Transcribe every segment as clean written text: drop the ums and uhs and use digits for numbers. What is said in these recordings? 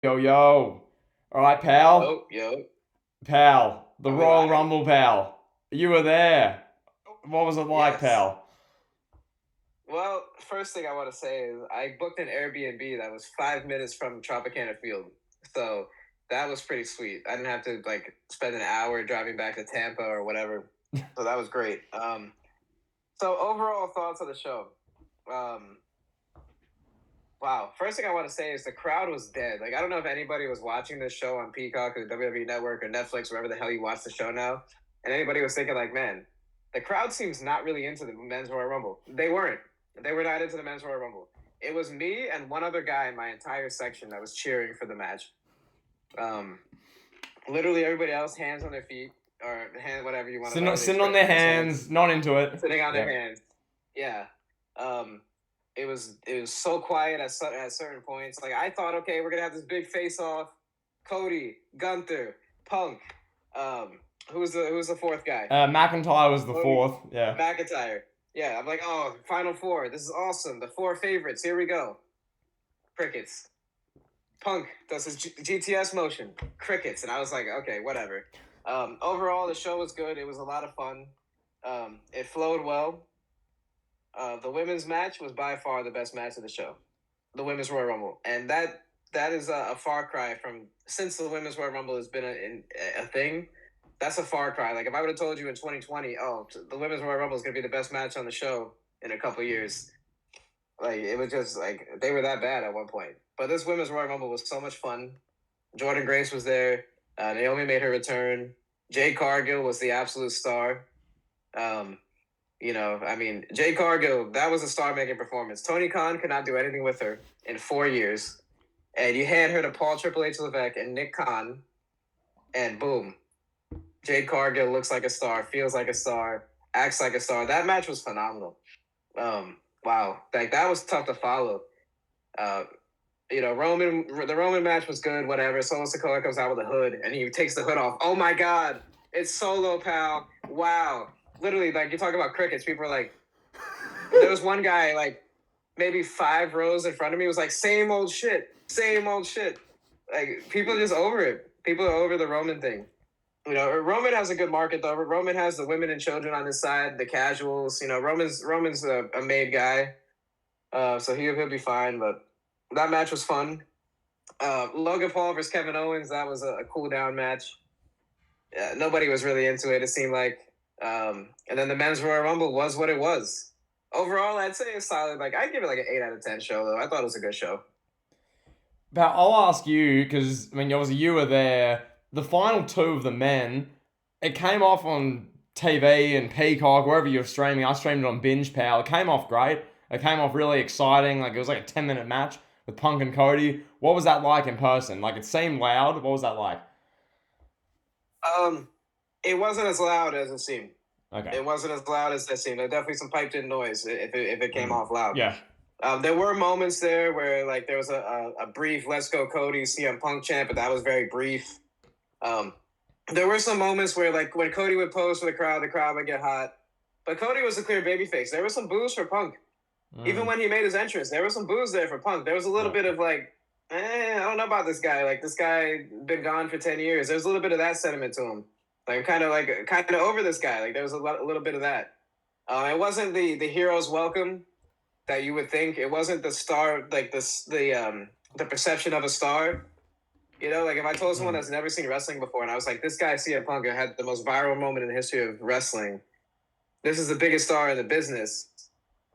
Yo, yo. All right, pal. Yo, yo. Pal. The Are we Royal live? Rumble, pal. You were there. What was it like, Yes. pal? Well, first thing I want to say is I booked an Airbnb that was 5 minutes from Tropicana Field. So that was pretty sweet. I didn't have to spend an hour driving back to Tampa or whatever. So that was great. So overall thoughts of the show. Um, wow. First thing I want to say is the crowd was dead. Like I don't know if anybody was watching this show on Peacock or the WWE Network or Netflix, wherever the hell you watch the show now, and anybody was thinking like, man, the crowd seems not really into the men's Royal Rumble. They weren't. They were not into the men's Royal Rumble. It was me and one other guy in my entire section that was cheering for the match. Um, Literally everybody else, hands on their feet or hand, whatever you want to, whatever the Sitting on their expression is, hands hands, not into it. sitting on their Yeah. hands. Yeah. Um, it was so quiet at certain points. Like I thought, okay, we're gonna have this big face off. Cody, Gunther, Punk. Who's the fourth guy? McIntyre was the Cody, fourth. Yeah. McIntyre. Yeah, I'm like, oh, Final Four. This is awesome. The four favorites. Here we go. Crickets. Punk does his GTS motion. Crickets, and I was like, okay, whatever. Overall, the show was good. It was a lot of fun. It flowed well. The women's match was by far the best match of the show, the women's Royal Rumble, and that is a far cry from since the women's Royal Rumble has been a thing. That's a far cry. Like if I would have told you in 2020, oh, the women's Royal Rumble is going to be the best match on the show in a couple of years, like it was just like they were that bad at one point. But this women's Royal Rumble was so much fun. Jordan Grace was there. Naomi made her return. Jade Cargill was the absolute star. Um, I mean, Jade Cargill, that was a star-making performance. Tony Khan could not do anything with her in 4 years. And you hand her to Paul Triple H Levesque and Nick Khan, and boom, Jade Cargill looks like a star, feels like a star, acts like a star. That match was phenomenal. Wow, like that was tough to follow. Uh, the Roman match was good, whatever. Solo Sikoa comes out with a hood and he takes the hood off. Oh my God, it's Solo, pal. Wow. Literally, like you talk about crickets, people are like, there was one guy like maybe 5 rows in front of me was like, same old shit, same old shit. Like people are just over it. People are over the Roman thing. Roman has a good market though. Roman has the women and children on his side, the casuals. Roman's a made guy, so he'll be fine. But that match was fun. Logan Paul versus Kevin Owens, that was a cool down match. Nobody was really into it. It seemed like, and then the men's Royal Rumble was what it was. Overall, I'd say it's solid. Like I'd give it like an 8 out of 10 show though. I thought it was a good show. Pal, I'll ask you because I mean, obviously you were there. The final two of the men, it came off on TV and Peacock, wherever you're streaming. I streamed it on Binge, pal. It came off great. It came off really exciting. Like it was like a 10-minute match with Punk and Cody. What was that like in person? Like it seemed loud. What was that like? Um, it wasn't as loud as it seemed. Okay. It wasn't as loud as it seemed. There definitely some piped in noise if it came off loud. Yeah. There were moments there where like there was a brief "Let's go Cody" CM Punk chant, but that was very brief. Um, there were some moments where like when Cody would pose for the crowd would get hot. But Cody was a clear babyface. There was some boos for Punk. Even Mm. when he made his entrance, there was some boos there for Punk. There was a little Yeah. bit of like, I don't know about this guy. Like this guy been gone for 10 years. There's a little bit of that sentiment to him. Like I'm kind of over this guy. Like there was a little bit of that. It wasn't the hero's welcome that you would think. It wasn't the star like the perception of a star. Like if I told someone Mm. that's never seen wrestling before, and I was like, this guy CM Punk had the most viral moment in the history of wrestling. This is the biggest star in the business.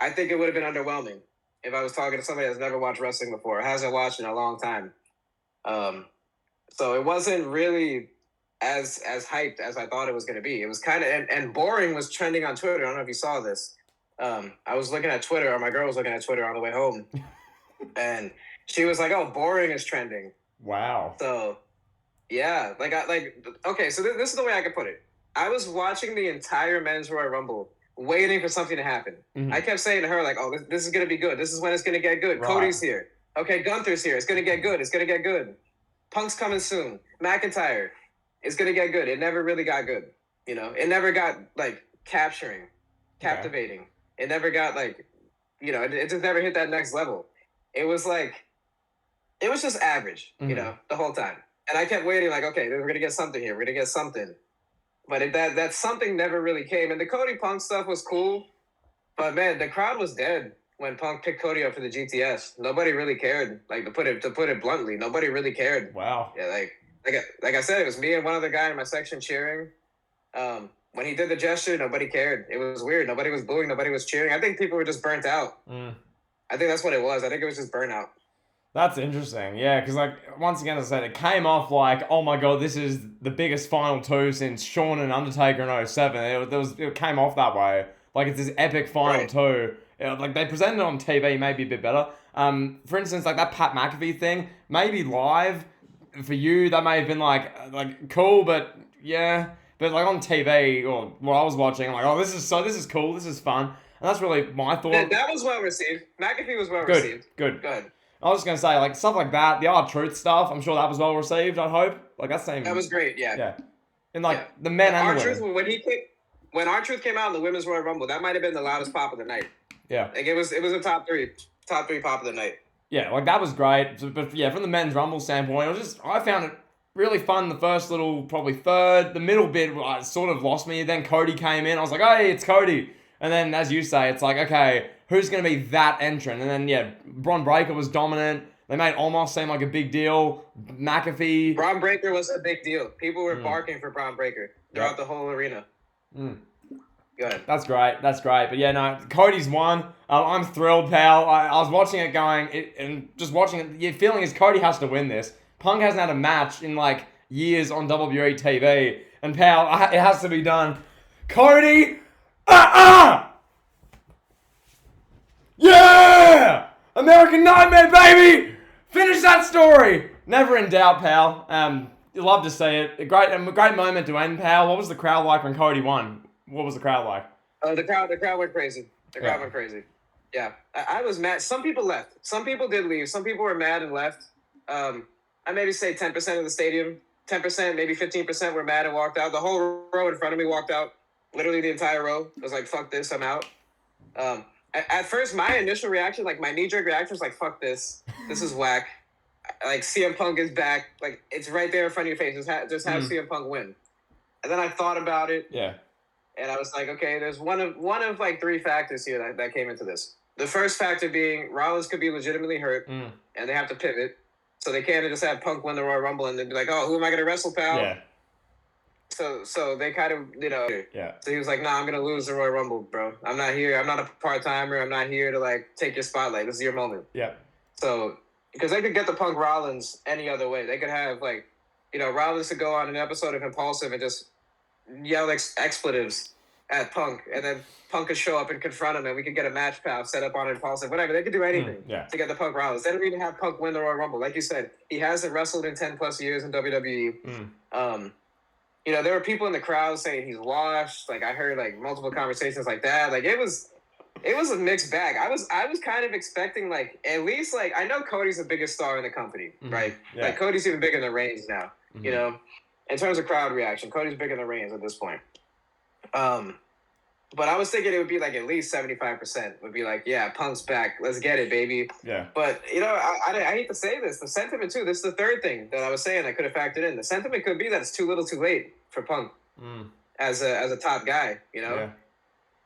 I think it would have been underwhelming if I was talking to somebody that's never watched wrestling before, hasn't watched in a long time. Um, so it wasn't really as hyped as I thought it was going to be. It was kind of and boring was trending on Twitter. I don't know if you saw this. I was looking at Twitter, or my girl was looking at Twitter on the way home, and she was like, "Oh, boring is trending." Wow. So yeah, okay. So this is the way I could put it. I was watching the entire men's Royal Rumble, waiting for something to happen. I Mm. kept saying to her like, "Oh, this is gonna be good. This is when it's gonna get good. Right. Cody's here. Okay, Gunther's here. It's gonna get good. It's gonna get good. Punk's coming soon. McIntyre. It's gonna get good." It never really got good. It never got like Okay. captivating. It never got like, it just never hit that next level. It was like it was just average, the whole time. And I kept waiting, like, okay, we're gonna get something here. We're gonna get something. But that something never really came. And the Cody Punk stuff was cool, but man, the crowd was dead when Punk picked Cody up for the GTS. Nobody really cared. Like, to put it bluntly, nobody really cared. Wow. Yeah, like I said, it was me and one other guy in my section cheering. When he did the gesture, nobody cared. It was weird. Nobody was booing. Nobody was cheering. I think people were just burnt out. I think that's what it was. I think it was just burnout. That's interesting, yeah, because like once again, as I said, it came off like, oh my god, this is the biggest final two since Shawn and Undertaker in 07. It came off that way, like it's this epic final two. Like they presented it on TV, maybe a bit better. For instance, like that Pat McAfee thing, maybe live for you that may have been like cool, but yeah, but like on TV or what I was watching, I'm like, oh, this is cool, this is fun, and that's really my thought. That was well received. McAfee was well received. Good. Go ahead. I was just gonna say, like stuff like that, the R-Truth stuff. I'm sure that was well received. I hope. Like that's same. That was great. Yeah. Yeah. And like the men and the women. When R-Truth came out in the Women's Royal Rumble, that might have been the loudest pop of the night. Yeah. Like it was a top three pop of the night. Yeah, like that was great. But yeah, from the men's Rumble standpoint, I found it really fun. The first little, probably third, the middle bit sort of lost me. Then Cody came in. I was like, hey, it's Cody. And then, as you say, it's like, okay, who's going to be that entrant? And then, yeah, Bron Breakker was dominant. They made Omos seem like a big deal. McAfee. Bron Breakker was a big deal. People were barking for Bron Breakker throughout the whole arena. Go ahead. That's great. But yeah, no, Cody's won. I'm thrilled, pal. I was watching it and just watching it. Your feeling is Cody has to win this. Punk hasn't had a match in like years on WWE TV. And pal, it has to be done. Cody! Yeah! American Nightmare, baby! Finish that story! Never in doubt, pal. You love to see it. A great moment to end, pal. What was the crowd like when Cody won? What was the crowd like? The crowd went crazy. The crowd went crazy. Yeah. I was mad. Some people left. Some people did leave. Some people were mad and left. I maybe say 10% of the stadium, 10%, maybe 15% were mad and walked out. The whole row in front of me walked out. Literally the entire row. I was like, fuck this, I'm out. At first, my initial reaction, like my knee-jerk reaction was like, fuck this. This is whack. Like, CM Punk is back. Like, it's right there in front of your face. Just have CM Punk win. And then I thought about it. Yeah. And I was like, okay, there's one of like three factors here that came into this. The first factor being Rollins could be legitimately hurt, and they have to pivot. So they can't just have Punk win the Royal Rumble and then be like, oh, who am I going to wrestle, pal? Yeah. So they kind of, Yeah. So he was like, nah, I'm going to lose the Royal Rumble, bro. I'm not here. I'm not a part-timer. I'm not here to, like, take your spotlight. This is your moment. Yeah. So, because they could get the Punk Rollins any other way. They could have, like, Rollins to go on an episode of Impulsive and just yell expletives at Punk, and then Punk could show up and confront him, and we could get a match, pal, set up on Impulsive, whatever. They could do anything to get the Punk Rollins. They don't even have Punk win the Royal Rumble. Like you said, he hasn't wrestled in 10-plus years in WWE. There were people in the crowd saying he's washed. Like, I heard, like, multiple conversations like that. Like, it was a mixed bag. I was kind of expecting, like, at least, like, I know Cody's the biggest star in the company, right? Yeah. Like, Cody's even bigger than Reigns now, in terms of crowd reaction. Cody's bigger than Reigns at this point. But I was thinking it would be like at least 75% would be like, yeah, Punk's back. Let's get it, baby. Yeah. But, I hate to say this. The sentiment, too, this is the third thing that I was saying I could have factored in. The sentiment could be that it's too little too late for Punk as a top guy, Yeah.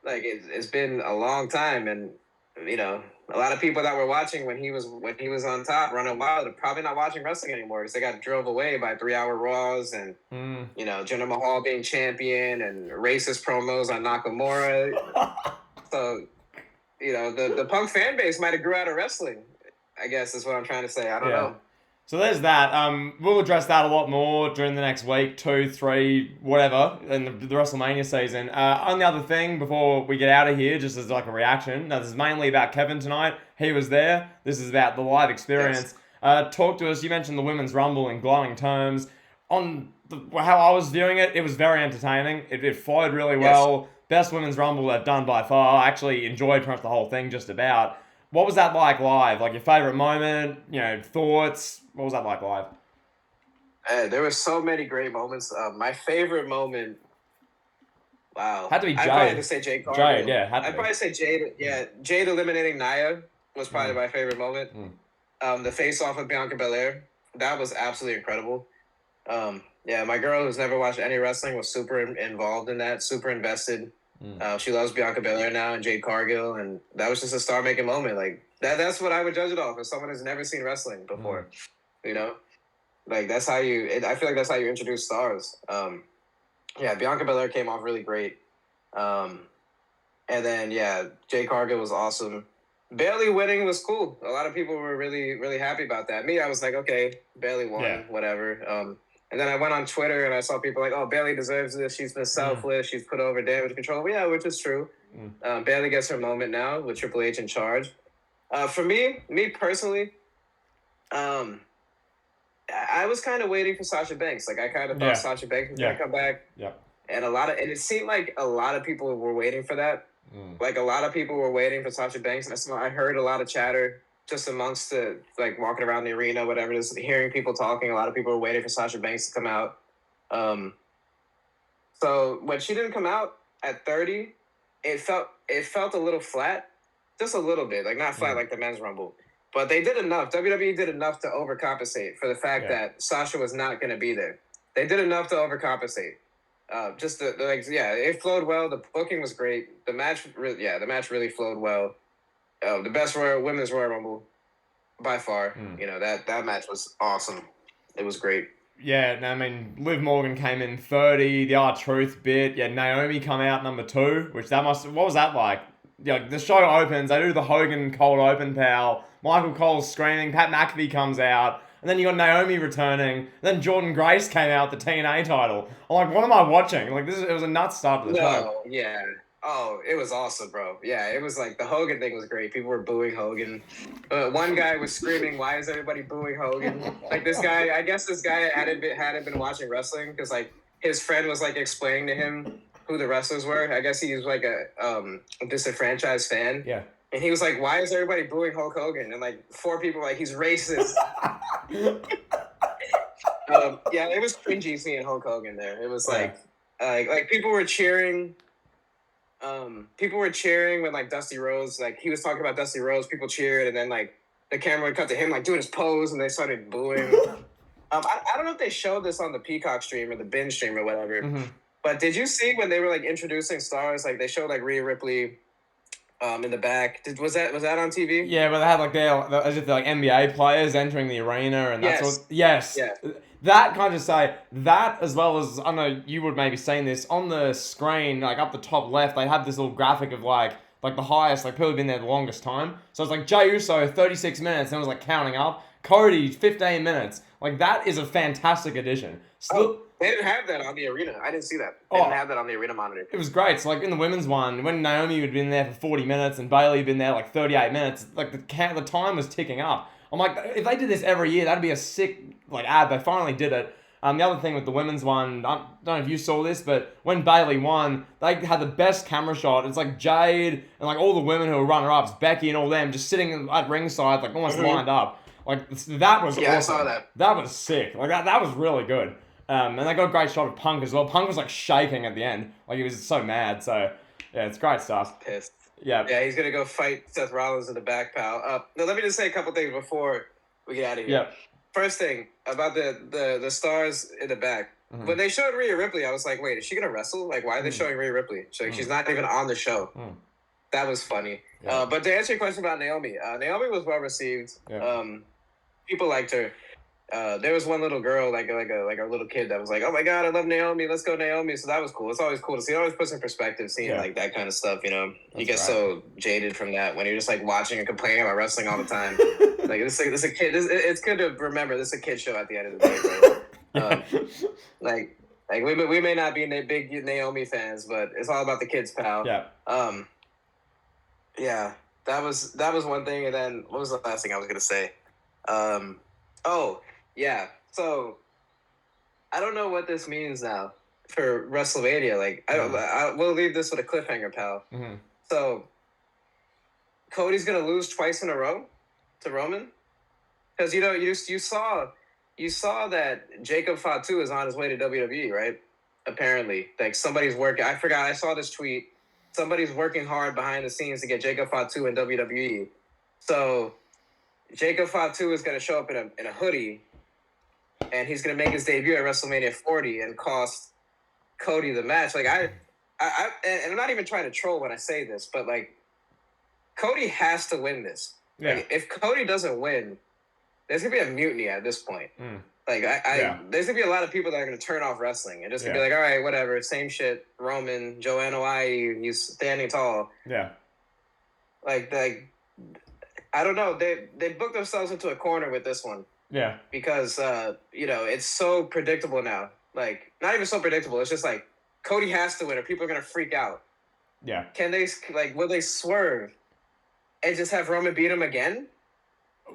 Like, it's been a long time, and, a lot of people that were watching when he was on top, running wild, are probably not watching wrestling anymore because they got drove away by 3-hour Raws and, Jinder Mahal being champion and racist promos on Nakamura. So, the Punk fan base might have grew out of wrestling, I guess is what I'm trying to say. I don't know. So there's that. We'll address that a lot more during the next week, 2, 3, whatever, in the WrestleMania season. Only other thing before we get out of here, just as like a reaction. Now, this is mainly about Kevin tonight. He was there. This is about the live experience. Yes. Talk to us. You mentioned the Women's Rumble in glowing terms. On how I was viewing it, it was very entertaining. It flowed really well. Best Women's Rumble they've done by far. I actually enjoyed pretty much the whole thing just about. What was that like live? Like your favorite moment, thoughts? What was that like live? There were so many great moments. My favorite moment, wow. Had to be Jade. I'd probably have to say Jade Cargill. Jade, yeah. I'd probably say Jade. Yeah, Jade eliminating Nia was probably my favorite moment. The face off of Bianca Belair, that was absolutely incredible. Yeah, my girl who's never watched any wrestling was super involved in that, super invested. She loves Bianca Belair now and Jade Cargill, and that was just a star making moment. Like that's what I would judge it off as someone who's never seen wrestling before. You know, like that's how you. I feel like that's how you introduce stars. Yeah, Bianca Belair came off really great. And then yeah, Jade Cargill was awesome. Bailey winning was cool. A lot of people were really, really happy about that. Me, I was like, okay, Bailey won, whatever. And then I went on Twitter and I saw people like, oh, Bailey deserves this. She's been selfless. She's put over damage control. Well, yeah, which is true. Bailey gets her moment now with Triple H in charge. For me personally, I was kind of waiting for Sasha Banks. Like I kind of thought Sasha Banks was gonna come back. And and it seemed like a lot of people were waiting for that. Like a lot of people were waiting for Sasha Banks, and I heard a lot of chatter just amongst the like walking around the arena, whatever. Just hearing people talking. A lot of people were waiting for Sasha Banks to come out. So when she didn't come out at 30, it felt a little flat, just a little bit, like not flat like the men's rumble, but they did enough. WWE did enough to overcompensate for the fact that Sasha was not going to be there. They did enough to overcompensate. It flowed well. The booking was great. The match really flowed well. The best women's Royal Rumble by far. You know, that match was awesome. It was great. Yeah, I mean, Liv Morgan came in 30, the R-Truth bit. Yeah, Naomi come out number 2, which what was that like? Yeah, the show opens, they do the Hogan cold open pal. Michael Cole's screaming, Pat McAfee comes out. And then you got Naomi returning. Then Jordan Grace came out with the TNA title. I'm like, what am I watching? Like, it was a nuts start to the show. Yeah. Oh, it was awesome, bro. Yeah, it was like the Hogan thing was great. People were booing Hogan. One guy was screaming, "Why is everybody booing Hogan?" Like this guy, I guess this guy hadn't been watching wrestling because like his friend was like explaining to him who the wrestlers were. I guess he was like a disenfranchised fan. Yeah. And he was like, "Why is everybody booing Hulk Hogan?" And like 4 people were like, "He's racist." Yeah, it was cringy seeing Hulk Hogan there. It was like people were cheering. People were cheering when like Dusty Rhodes, like he was talking about Dusty Rhodes. People cheered, and then like the camera would cut to him like doing his pose, and they started booing. I don't know if they showed this on the Peacock stream or the Binge stream or whatever. But did you see when they were like introducing stars? Like they showed like Rhea Ripley. In the back, was that on TV? Yeah, but they had like as if they're like NBA players entering the arena, and that's yes. That kind of say that as well as I know you would maybe seen this on the screen, like up the top left, they have this little graphic of like the highest, like people have been there the longest time. So it's like Jey Uso 36 minutes, and it was like counting up. Cody 15 minutes. Like that is a fantastic addition. They didn't have that on the arena. I didn't see that. They didn't have that on the arena monitor. It was great. So, like, in the women's one, when Naomi had been there for 40 minutes and Bailey had been there, like, 38 minutes, like, the time was ticking up. I'm like, if they did this every year, that'd be a sick, like, ad. They finally did it. The other thing with the women's one, I don't know if you saw this, but when Bailey won, they had the best camera shot. It's like Jade and, like, all the women who were runner-ups, Becky and all them, just sitting at ringside, like, almost lined up. Like, that was awesome. I saw that. That was sick. Like, that was really good. And they got a great shot of Punk as well. Punk was like shaking at the end. Like he was so mad. So, yeah, it's great stuff. Pissed. Yeah. Yeah, he's going to go fight Seth Rollins in the back, pal. No, let me just say a couple things before we get out of here. Yeah. First thing about the stars in the back. When they showed Rhea Ripley, I was like, wait, is she going to wrestle? Like, why are they showing Rhea Ripley? She's not even on the show. That was funny. Yeah. But to answer your question about Naomi, Naomi was well received. Yeah. People liked her. There was one little girl, like a little kid that was like, "Oh my God, I love Naomi. Let's go, Naomi." So that was cool. It's always cool to see. It always puts in perspective seeing like that kind of stuff. You know, you get so jaded from that when you're just like watching and complaining about wrestling all the time. Like this is a kid. It's good to remember this is a kid show at the end of the day. Right? Like we may not be big Naomi fans, but it's all about the kids, pal. Yeah. Yeah. That was one thing, and then what was the last thing I was gonna say? Yeah, so I don't know what this means now for WrestleMania. Like, we'll leave this with a cliffhanger, pal. So, Cody's gonna lose twice in a row to Roman, because you know you saw that Jacob Fatu is on his way to WWE, right? Apparently, like somebody's working. I forgot. I saw this tweet. Somebody's working hard behind the scenes to get Jacob Fatu in WWE. So Jacob Fatu is going to show up in a hoodie, and he's going to make his debut at WrestleMania 40 and cost Cody the match. Like and I'm not even trying to troll when I say this, but like Cody has to win this. Yeah. Like, if Cody doesn't win, there's gonna be a mutiny at this point. Like there's gonna be a lot of people that are gonna turn off wrestling and just gonna be like, all right, whatever, same shit. Roman, Joe Noai, he's standing tall. Yeah. Like I don't know. They booked themselves into a corner with this one. Yeah. Because it's so predictable now. Like, not even so predictable. It's just like Cody has to win, or people are gonna freak out. Yeah. Can they will they swerve and just have Roman beat him again?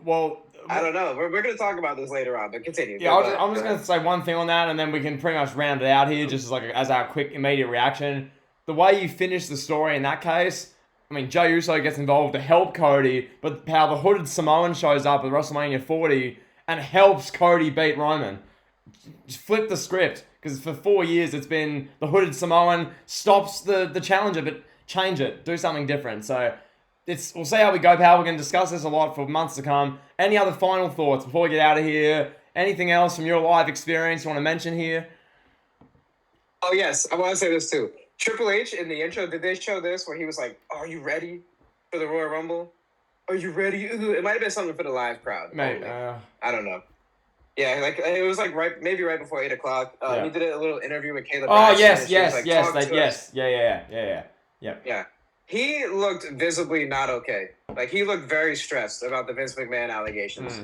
Well, I don't know. We're going to talk about this later on, but continue. Yeah, I'm just going to say one thing on that, and then we can pretty much round it out here, just as our quick, immediate reaction. The way you finish the story in that case, I mean, Jey Uso gets involved to help Cody, but how the hooded Samoan shows up at WrestleMania 40 and helps Cody beat Roman. Just flip the script, because for 4 years it's been the hooded Samoan stops the challenger, but change it, do something different. So we'll see how we go, pal. We're going to discuss this a lot for months to come. Any other final thoughts before we get out of here? Anything else from your live experience you want to mention here? Oh, yes. I want to say this, too. Triple H, in the intro, did they show this where he was like, are you ready for the Royal Rumble? Are you ready? It might have been something for the live crowd. Mate, I don't know. Yeah, like it was like maybe right before 8 o'clock. He did a little interview with Caleb. Oh, yes. Yeah. He looked visibly not okay. Like, he looked very stressed about the Vince McMahon allegations.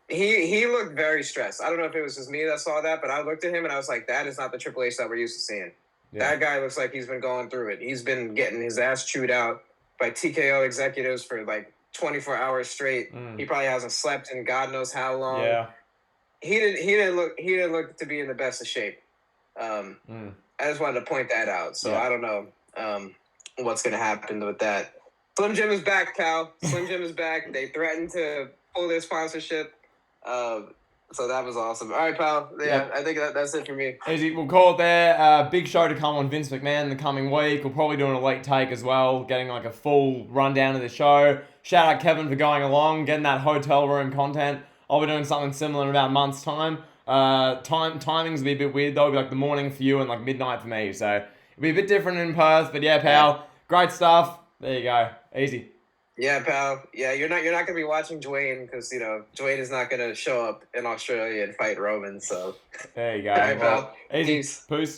He looked very stressed. I don't know if it was just me that saw that, but I looked at him and I was like, that is not the Triple H that we're used to seeing. Yeah. That guy looks like he's been going through it. He's been getting his ass chewed out by TKO executives for like 24 hours straight. He probably hasn't slept in God knows how long. Yeah. He didn't look to be in the best of shape. I just wanted to point that out. So I don't know what's going to happen with that. Slim Jim is back, Cal. Slim Jim is back. They threatened to pull their sponsorship. So that was awesome. All right, pal. Yeah. I think that's it for me. Easy. We'll call it there. Big show to come on Vince McMahon in the coming week. We'll probably do an elite take as well, getting like a full rundown of the show. Shout out Kevin for going along, getting that hotel room content. I'll be doing something similar in about a month's time. Timings will be a bit weird though. It'll be like the morning for you and like midnight for me. So it'll be a bit different in Perth. But yeah, pal, great stuff. There you go. Easy. Yeah, pal. Yeah, you're not gonna be watching Dwayne because Dwayne is not gonna show up in Australia and fight Roman. So there you go. All right, pal. Easy. Peace. Peace.